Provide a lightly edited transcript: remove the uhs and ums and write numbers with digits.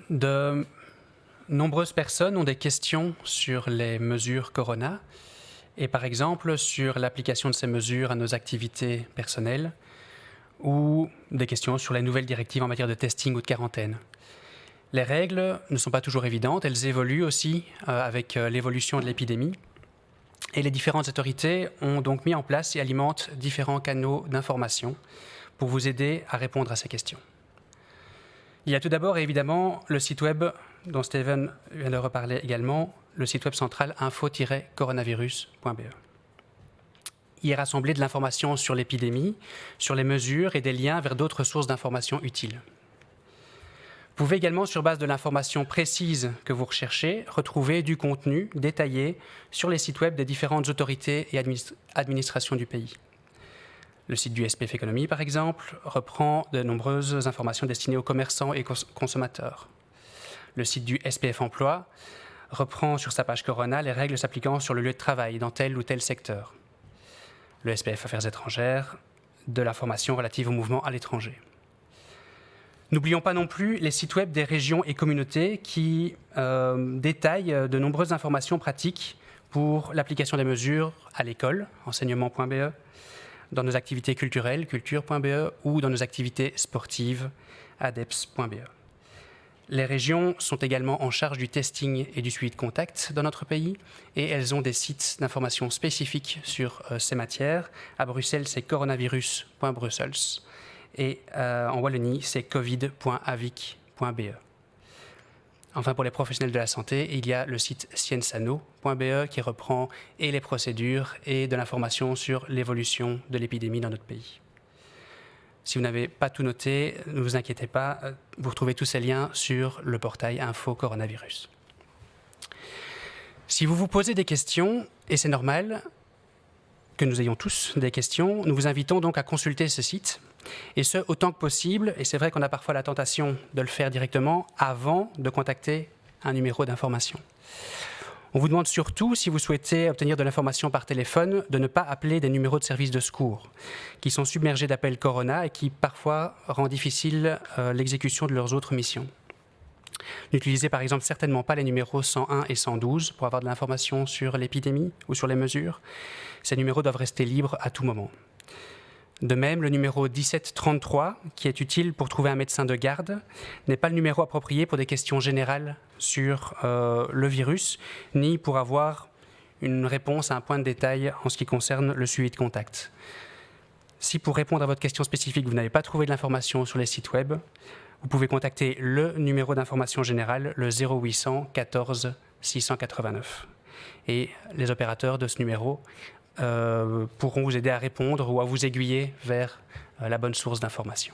De nombreuses personnes ont des questions sur les mesures Corona et par exemple sur l'application de ces mesures à nos activités personnelles ou des questions sur les nouvelles directives en matière de testing ou de quarantaine. Les règles ne sont pas toujours évidentes, elles évoluent aussi avec l'évolution de l'épidémie et les différentes autorités ont donc mis en place et alimentent différents canaux d'information pour vous aider à répondre à ces questions. Il y a tout d'abord évidemment le site web dont Steven vient de reparler également, le site web central info-coronavirus.be. Il est rassemblé de l'information sur l'épidémie, sur les mesures et des liens vers d'autres sources d'informations utiles. Vous pouvez également, sur base de l'information précise que vous recherchez, retrouver du contenu détaillé sur les sites web des différentes autorités et administrations du pays. Le site du SPF Économie, par exemple, reprend de nombreuses informations destinées aux commerçants et consommateurs. Le site du SPF Emploi reprend sur sa page Corona les règles s'appliquant sur le lieu de travail dans tel ou tel secteur. Le SPF Affaires étrangères, de l'information relative au mouvement à l'étranger. N'oublions pas non plus les sites web des régions et communautés qui détaillent de nombreuses informations pratiques pour l'application des mesures à l'école, enseignement.be, dans nos activités culturelles, culture.be, ou dans nos activités sportives, adeps.be. Les régions sont également en charge du testing et du suivi de contact dans notre pays, et elles ont des sites d'information spécifiques sur ces matières. À Bruxelles, c'est coronavirus.brussels, et en Wallonie, c'est covid.avic.be. Enfin, pour les professionnels de la santé, il y a le site sciensano.be qui reprend et les procédures et de l'information sur l'évolution de l'épidémie dans notre pays. Si vous n'avez pas tout noté, ne vous inquiétez pas, vous retrouvez tous ces liens sur le portail Info Coronavirus. Si vous vous posez des questions, et c'est normal que nous ayons tous des questions, nous vous invitons donc à consulter ce site, et ce, autant que possible, et c'est vrai qu'on a parfois la tentation de le faire directement avant de contacter un numéro d'information. On vous demande surtout, si vous souhaitez obtenir de l'information par téléphone, de ne pas appeler des numéros de service de secours, qui sont submergés d'appels Corona et qui parfois rendent difficile l'exécution de leurs autres missions. N'utilisez par exemple certainement pas les numéros 101 et 112 pour avoir de l'information sur l'épidémie ou sur les mesures. Ces numéros doivent rester libres à tout moment. De même, le numéro 1733, qui est utile pour trouver un médecin de garde, n'est pas le numéro approprié pour des questions générales sur le virus, ni pour avoir une réponse à un point de détail en ce qui concerne le suivi de contact. Si pour répondre à votre question spécifique, vous n'avez pas trouvé de l'information sur les sites web, vous pouvez contacter le numéro d'information générale, le 0800 14 689. Et les opérateurs de ce numéro pourront vous aider à répondre ou à vous aiguiller vers la bonne source d'information.